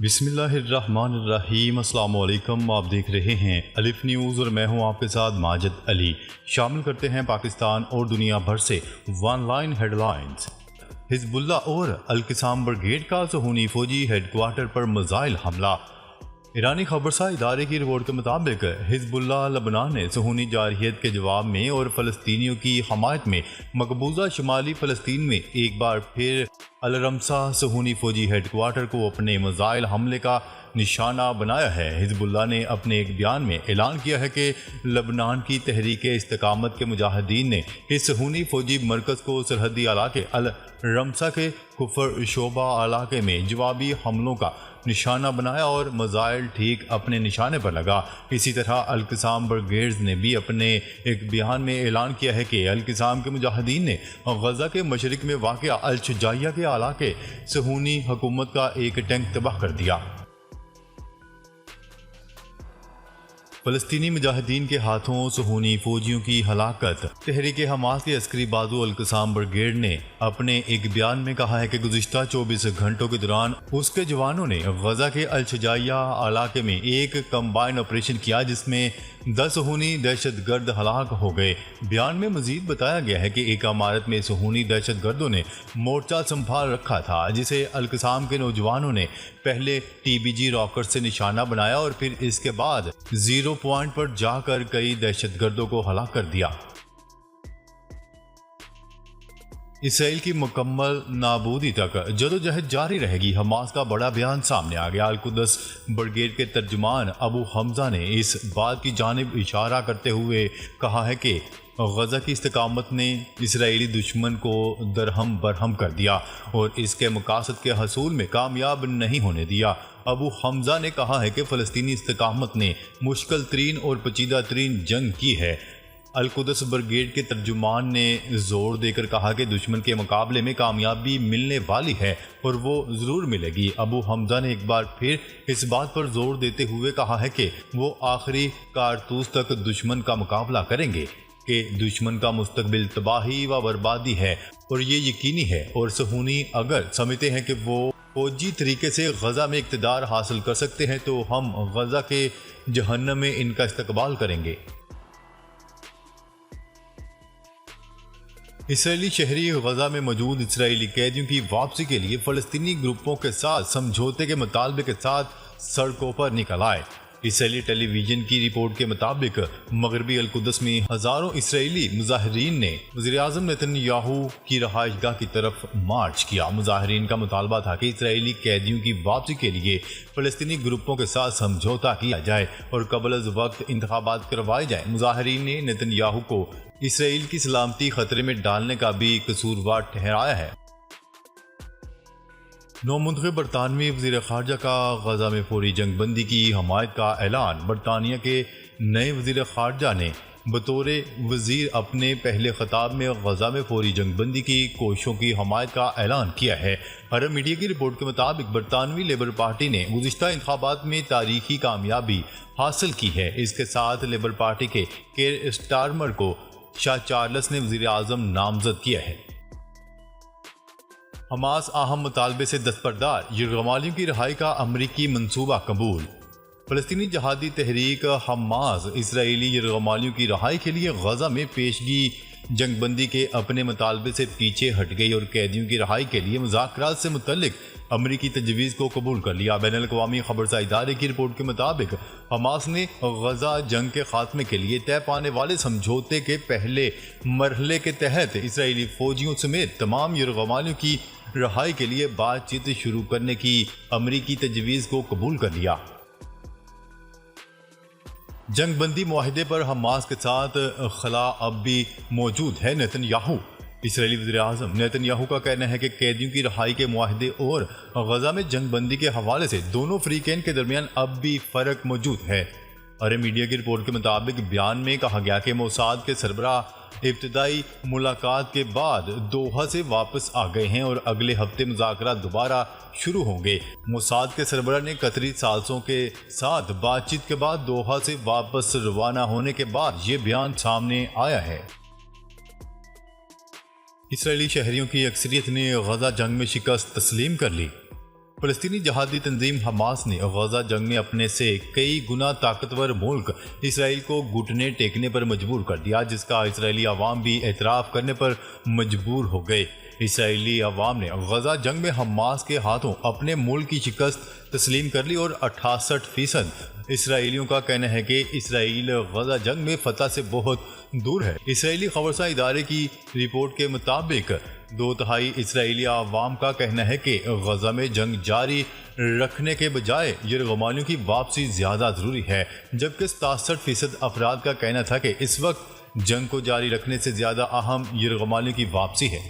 بسم اللہ الرحمن الرحیم۔ السلام علیکم، آپ دیکھ رہے ہیں الف نیوز اور میں ہوں آپ کے ساتھ ماجد علی۔ شامل کرتے ہیں پاکستان اور دنیا بھر سے ون لائن ہیڈ لائنز۔ حزب اللہ اور القسام بریگیڈ کا صہیونی فوجی ہیڈ کوارٹر پر میزائل حملہ۔ ایرانی خبرسا ادارے کی رپورٹ کے مطابق حزب اللہ لبنان نے صہیونی جارحیت کے جواب میں اور فلسطینیوں کی حمایت میں مقبوضہ شمالی فلسطین میں ایک بار پھر الرمسا صہیونی فوجی ہیڈ کوارٹر کو اپنے میزائل حملے کا نشانہ بنایا ہے۔ حزب اللہ نے اپنے ایک بیان میں اعلان کیا ہے کہ لبنان کی تحریک استقامت کے مجاہدین نے اس صہیونی فوجی مرکز کو سرحدی علاقے الرمسا کے کفر شعبہ علاقے میں جوابی حملوں کا نشانہ بنایا اور میزائل ٹھیک اپنے نشانے پر لگا۔ اسی طرح القسام بریگیڈز نے بھی اپنے ایک بیان میں اعلان کیا ہے کہ القسام کے مجاہدین نے غزہ کے مشرق میں واقع الشجاعیہ کے علاقے صہیونی حکومت کا ایک ٹینک تباہ کر دیا۔ فلسطینی مجاہدین کے ہاتھوں صہیونی فوجیوں کی ہلاکت۔ تحریک حماس کے عسکری بازو القسام بریگیڈ نے اپنے ایک بیان میں کہا ہے کہ گزشتہ 24 گھنٹوں کے دوران اس کے جوانوں نے غزہ کے الشجاعیہ علاقے میں ایک کمبائن آپریشن کیا جس میں 10 صہیونی دہشت گرد ہلاک ہو گئے۔ بیان میں مزید بتایا گیا ہے کہ ایک عمارت میں صہیونی دہشت گردوں نے مورچہ سنبھال رکھا تھا جسے القسام کے نوجوانوں نے پہلے ٹی بی جی راکٹ سے نشانہ بنایا اور پھر اس کے بعد زیرو پوائنٹ پر جا کر کئی دہشت گردوں کو ہلاک کر دیا۔ اسرائیل کی مکمل نابودی تک جدوجہد جاری رہے گی، حماس کا بڑا بیان سامنے آ گیا۔ القدس بریگیڈ کے ترجمان ابو حمزہ نے اس بات کی جانب اشارہ کرتے ہوئے کہا ہے کہ غزہ کی استقامت نے اسرائیلی دشمن کو درہم برہم کر دیا اور اس کے مقاصد کے حصول میں کامیاب نہیں ہونے دیا۔ ابو حمزہ نے کہا ہے کہ فلسطینی استقامت نے مشکل ترین اور پیچیدہ ترین جنگ کی ہے۔ القدس بریگیڈ کے ترجمان نے زور دے کر کہا کہ دشمن کے مقابلے میں کامیابی ملنے والی ہے اور وہ ضرور ملے گی۔ ابو حمزہ نے ایک بار پھر اس بات پر زور دیتے ہوئے کہا ہے کہ وہ آخری کارتوس تک دشمن کا مقابلہ کریں گے کہ دشمن کا مستقبل تباہی و بربادی ہے اور یہ یقینی ہے، اور صہیونی اگر سمجھتے ہیں کہ وہ فوجی طریقے سے غزہ میں اقتدار حاصل کر سکتے ہیں تو ہم غزہ کے جہنم میں ان کا استقبال کریں گے۔ اسرائیلی شہری غزہ میں موجود اسرائیلی قیدیوں کی واپسی کے لیے فلسطینی گروپوں کے ساتھ سمجھوتے کے مطالبے کے ساتھ سڑکوں پر نکل آئے۔ اسرائیلی ٹیلی ویژن کی رپورٹ کے مطابق مغربی القدس میں ہزاروں اسرائیلی مظاہرین نے وزیراعظم نیتن یاہو کی رہائش گاہ کی طرف مارچ کیا۔ مظاہرین کا مطالبہ تھا کہ اسرائیلی قیدیوں کی واپسی کے لیے فلسطینی گروپوں کے ساتھ سمجھوتا کیا جائے اور قبل از وقت انتخابات کروائے جائیں۔ مظاہرین نے نیتن یاہو کو اسرائیل کی سلامتی خطرے میں ڈالنے کا بھی قصوروار ٹھہرایا ہے۔ نومنتخب برطانوی وزیر خارجہ کا غزہ میں فوری جنگ بندی کی حمایت کا اعلان۔ برطانیہ کے نئے وزیر خارجہ نے بطور وزیر اپنے پہلے خطاب میں غزہ میں فوری جنگ بندی کی کوششوں کی حمایت کا اعلان کیا ہے۔ عرب میڈیا کی رپورٹ کے مطابق برطانوی لیبر پارٹی نے گزشتہ انتخابات میں تاریخی کامیابی حاصل کی ہے۔ اس کے ساتھ لیبر پارٹی کے کیئر اسٹارمر کو شاہ چارلس نے وزیر اعظم نامزد کیا ہے۔ حماس اہم مطالبے سے دستبردار، یرغمالیوں کی رہائی کا امریکی منصوبہ قبول۔ فلسطینی جہادی تحریک حماس اسرائیلی یرغمالیوں کی رہائی کے لیے غزہ میں پیشگی جنگ بندی کے اپنے مطالبے سے پیچھے ہٹ گئی اور قیدیوں کی رہائی کے لیے مذاکرات سے متعلق امریکی تجویز کو قبول کر لیا۔ بین الاقوامی خبرسا ادارے کی رپورٹ کے مطابق حماس نے غزہ جنگ کے خاتمے کے لیے طے پانے والے سمجھوتے کے پہلے مرحلے کے تحت اسرائیلی فوجیوں سمیت تمام یرغمالیوں کی رہائی کے لیے بات چیت شروع کرنے کی امریکی تجویز کو قبول کر لیا۔ جنگ بندی معاہدے پر حماس کے ساتھ خلا اب بھی موجود ہے۔ نیتن یاہو اسرائیلی وزیر اعظم نیتن یاہو کا کہنا ہے کہ قیدیوں کی رہائی کے معاہدے اور غزہ میں جنگ بندی کے حوالے سے دونوں فریقین کے درمیان اب بھی فرق موجود ہے۔ عرب میڈیا کی رپورٹ کے مطابق بیان میں کہا گیا کہ موساد کے سربراہ ابتدائی ملاقات کے بعد دوحہ سے واپس آ گئے ہیں اور اگلے ہفتے مذاکرات دوبارہ شروع ہوں گے۔ موساد کے سربراہ نے قطری ثالثوں کے ساتھ بات چیت کے بعد دوحہ سے واپس روانہ ہونے کے بعد یہ بیان سامنے آیا ہے۔ اسرائیلی شہریوں کی اکثریت نے غزہ جنگ میں شکست تسلیم کر لی۔ فلسطینی جہادی تنظیم حماس نے غزہ جنگ میں اپنے سے کئی گنا طاقتور ملک اسرائیل کو گھٹنے ٹیکنے پر مجبور کر دیا، جس کا اسرائیلی عوام بھی اعتراف کرنے پر مجبور ہو گئے۔ اسرائیلی عوام نے غزہ جنگ میں حماس کے ہاتھوں اپنے ملک کی شکست تسلیم کر لی اور 68% اسرائیلیوں کا کہنا ہے کہ اسرائیل غزہ جنگ میں فتح سے بہت دور ہے۔ اسرائیلی خبرساں ادارے کی رپورٹ کے مطابق 2/3 اسرائیلی عوام کا کہنا ہے کہ غزہ میں جنگ جاری رکھنے کے بجائے یرغمالیوں کی واپسی زیادہ ضروری ہے، جبکہ 67% افراد کا کہنا تھا کہ اس وقت جنگ کو جاری رکھنے سے زیادہ اہم یرغمالیوں کی واپسی ہے۔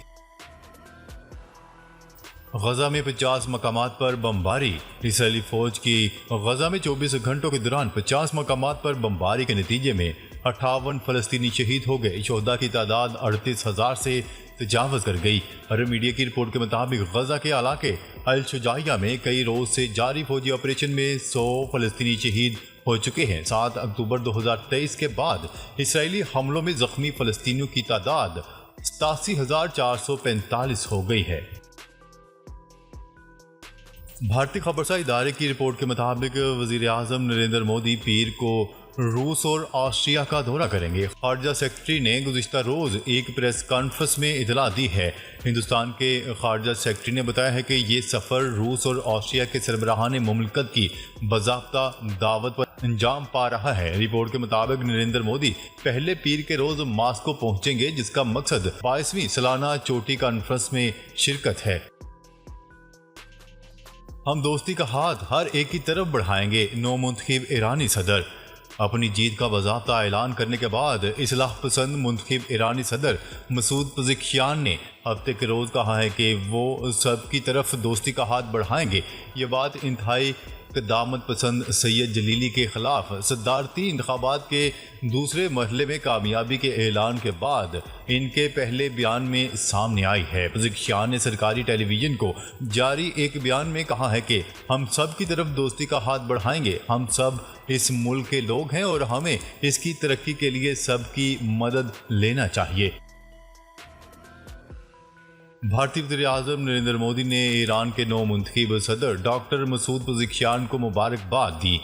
غزہ میں 50 مقامات پر بمباری۔ اسرائیلی فوج کی غزہ میں 24 گھنٹوں کے دوران 50 مقامات پر بمباری کے نتیجے میں 58 فلسطینی شہید ہو گئے۔ شہداء کی تعداد 38,000 سے تجاوز کر گئی۔ عرب میڈیا کی رپورٹ کے مطابق غزہ کے علاقے الشجاعیہ میں کئی روز سے جاری فوجی آپریشن میں 100 فلسطینی شہید ہو چکے ہیں۔ 7 اکتوبر 2023 کے بعد اسرائیلی حملوں میں زخمی فلسطینیوں کی تعداد 87,445 ہو گئی ہے۔ بھارتی خبرساں ادارے کی رپورٹ کے مطابق وزیر اعظم نریندر مودی پیر کو روس اور آسٹریا کا دورہ کریں گے۔ خارجہ سیکرٹری نے گزشتہ روز ایک پریس کانفرنس میں اطلاع دی ہے۔ ہندوستان کے خارجہ سیکرٹری نے بتایا ہے کہ یہ سفر روس اور آسٹریا کے سربراہان مملکت کی باضابطہ دعوت پر انجام پا رہا ہے۔ رپورٹ کے مطابق نریندر مودی پہلے پیر کے روز ماسکو پہنچیں گے، جس کا مقصد 22ویں سالانہ چوٹی کانفرنس میں شرکت ہے۔ ہم دوستی کا ہاتھ ہر ایک کی طرف بڑھائیں گے، نو منتخب ایرانی صدر۔ اپنی جیت کا باضابطہ اعلان کرنے کے بعد اصلاح پسند منتخب ایرانی صدر مسعود پزیکشیان نے ہفتے کے روز کہا ہے کہ وہ سب کی طرف دوستی کا ہاتھ بڑھائیں گے۔ یہ بات انتہائی قدامت پسند سید جلیلی کے خلاف صدارتی انتخابات کے دوسرے مرحلے میں کامیابی کے اعلان کے بعد ان کے پہلے بیان میں سامنے آئی ہے۔ پزیکشیان نے سرکاری ٹیلی ویژن کو جاری ایک بیان میں کہا ہے کہ ہم سب کی طرف دوستی کا ہاتھ بڑھائیں گے۔ ہم سب اس ملک کے لوگ ہیں اور ہمیں اس کی ترقی کے لیے سب کی مدد لینا چاہیے۔ بھارتی وزیر اعظم نریندر مودی نے ایران کے نو منتخب صدر ڈاکٹر مسعود پزیکشیان کو مبارکباد دی۔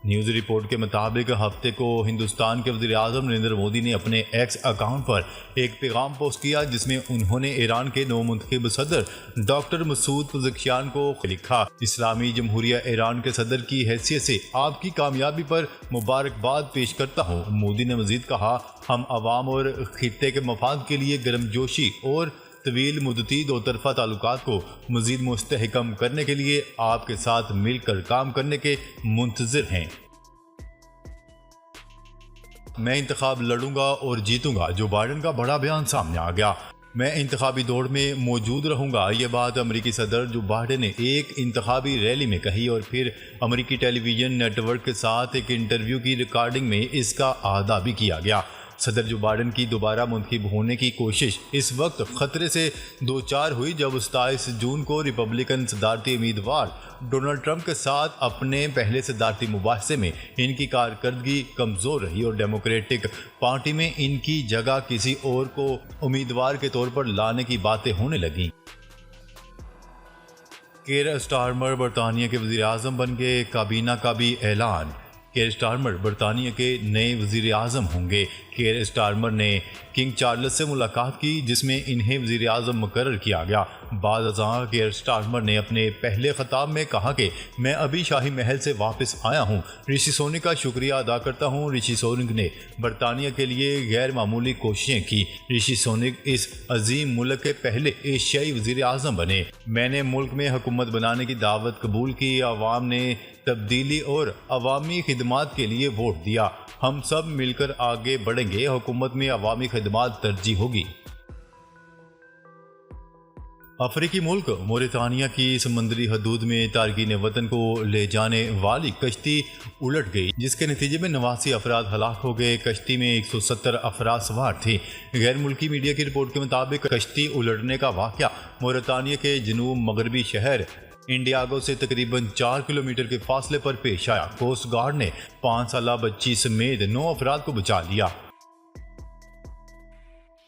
نیوز رپورٹ کے مطابق ہفتے کو ہندوستان کے وزیر اعظم نریندر مودی نے اپنے ایکس اکاؤنٹ پر ایک پیغام پوسٹ کیا، جس میں انہوں نے ایران کے نو منتخب صدر ڈاکٹر مسعود پزیکشیان کو لکھا، اسلامی جمہوریہ ایران کے صدر کی حیثیت سے آپ کی کامیابی پر مبارکباد پیش کرتا ہوں۔ مودی نے مزید کہا، ہم عوام اور خطے کے مفاد کے لیے گرمجوشی اور طویل مدتی دو طرفہ تعلقات کو مزید مستحکم کرنے کے لیے آپ کے ساتھ مل کر کام کرنے کے منتظر ہیں۔ میں انتخاب لڑوں گا اور جیتوں گا، جو بائیڈن کا بڑا بیان سامنے آ گیا۔ میں انتخابی دوڑ میں موجود رہوں گا، یہ بات امریکی صدر جو بائیڈن نے ایک انتخابی ریلی میں کہی اور پھر امریکی ٹیلی ویژن نیٹ ورک کے ساتھ ایک انٹرویو کی ریکارڈنگ میں اس کا اعادہ بھی کیا گیا۔ صدر جو بائیڈن کی دوبارہ منتخب ہونے کی کوشش اس وقت خطرے سے دوچار ہوئی جب 27 جون کو ریپبلکن صدارتی امیدوار ڈونلڈ ٹرمپ کے ساتھ اپنے پہلے صدارتی مباحثے میں ان کی کارکردگی کمزور رہی اور ڈیموکریٹک پارٹی میں ان کی جگہ کسی اور کو امیدوار کے طور پر لانے کی باتیں ہونے لگیں۔ کیئر اسٹارمر برطانیہ کے وزیر اعظم بن گئے، کابینہ کا بھی اعلان۔ کیئر اسٹارمر برطانیہ کے نئے وزیر اعظم ہوں گے۔ کیئر اسٹارمر نے کنگ چارلس سے ملاقات کی، جس میں انہیں وزیر اعظم مقرر کیا گیا۔ بعد ازاں کیئر اسٹارمر نے اپنے پہلے خطاب میں کہا کہ میں ابھی شاہی محل سے واپس آیا ہوں، رشی سونک کا شکریہ ادا کرتا ہوں۔ رشی سونک نے برطانیہ کے لیے غیر معمولی کوششیں کی۔ رشی سونک اس عظیم ملک کے پہلے ایشیائی وزیر اعظم بنے۔ میں نے ملک میں حکومت بنانے کی دعوت قبول کی، عوام نے تبدیلی اور عوامی خدمات کے لیے ووٹ دیا۔ ہم سب مل کر آگے بڑھیں گے، حکومت میں عوامی خدمات ترجیح ہوگی۔ افریقی ملک موریتانیہ کی سمندری حدود میں تارکین وطن کو لے جانے والی کشتی الٹ گئی، جس کے نتیجے میں 89 افراد ہلاک ہو گئے۔ کشتی میں 170 افراد سوار تھے۔ غیر ملکی میڈیا کی رپورٹ کے مطابق کشتی الٹنے کا واقعہ موریتانیہ کے جنوب مغربی شہر انڈیاگو سے تقریباً 4 کلومیٹر کے فاصلے پر پیش آیا۔ کوسٹ گارڈ نے 5 سالہ بچی سمیت 9 افراد کو بچا لیا۔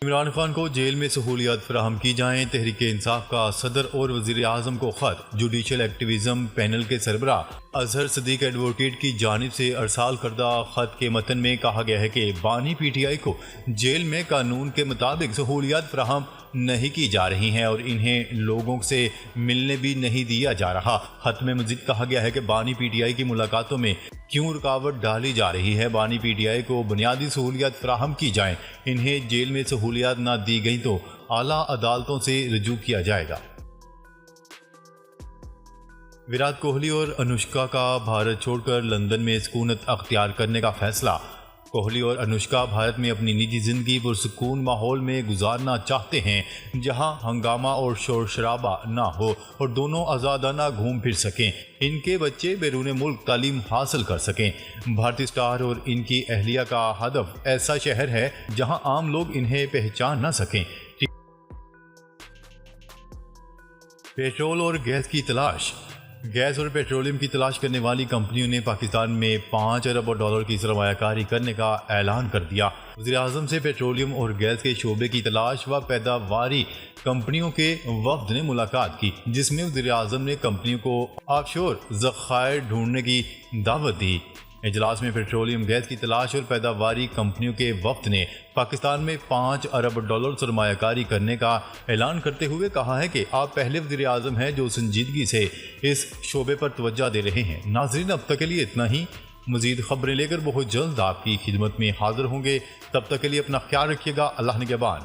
عمران خان کو جیل میں سہولیات فراہم کی جائیں، تحریک انصاف کا صدر اور وزیر اعظم کو خط۔ جوڈیشل ایکٹیویزم پینل کے سربراہ اظہر صدیق ایڈوکیٹ کی جانب سے ارسال کردہ خط کے متن میں کہا گیا ہے کہ بانی پی ٹی آئی کو جیل میں قانون کے مطابق سہولیات فراہم نہیں کی جا رہی ہیں اور انہیں لوگوں سے ملنے بھی نہیں دیا جا رہا۔ خط میں مزید کہا گیا ہے کہ بانی پی ٹی آئی کی ملاقاتوں میں کیوں رکاوٹ ڈالی جا رہی ہے۔ بانی پی ٹی آئی کو بنیادی سہولیات فراہم کی جائیں، انہیں جیل میں سہولیات نہ دی گئیں تو اعلیٰ عدالتوں سے رجوع کیا جائے گا۔ وراٹ کوہلی اور انوشکا کا بھارت چھوڑ کر لندن میں سکونت اختیار کرنے کا فیصلہ۔ کوہلی اور انوشکا بھارت میں اپنی نجی زندگی پرسکون ماحول میں گزارنا چاہتے ہیں، جہاں ہنگامہ اور شور شرابہ نہ ہو اور دونوں آزادانہ گھوم پھر سکیں، ان کے بچے بیرون ملک تعلیم حاصل کر سکیں۔ بھارتی اسٹار اور ان کی اہلیہ کا ہدف ایسا شہر ہے جہاں عام لوگ انہیں پہچان نہ سکیں۔ پیٹرول اور گیس کی تلاش۔ گیس اور پیٹرولیم کی تلاش کرنے والی کمپنیوں نے پاکستان میں 5 ارب ڈالر کی سرمایہ کاری کرنے کا اعلان کر دیا۔ وزیر اعظم سے پیٹرولیم اور گیس کے شعبے کی تلاش و پیداواری کمپنیوں کے وفد نے ملاقات کی، جس میں وزیر اعظم نے کمپنیوں کو آف شور ذخائر ڈھونڈنے کی دعوت دی۔ اجلاس میں پیٹرولیم گیس کی تلاش اور پیداواری کمپنیوں کے وفد نے پاکستان میں 5 ارب ڈالر سرمایہ کاری کرنے کا اعلان کرتے ہوئے کہا ہے کہ آپ پہلے وزیر اعظم ہیں جو سنجیدگی سے اس شعبے پر توجہ دے رہے ہیں۔ ناظرین، اب تک کے لیے اتنا ہی۔ مزید خبریں لے کر بہت جلد آپ کی خدمت میں حاضر ہوں گے، تب تک کے لیے اپنا خیال رکھیے گا۔ اللہ نگہبان۔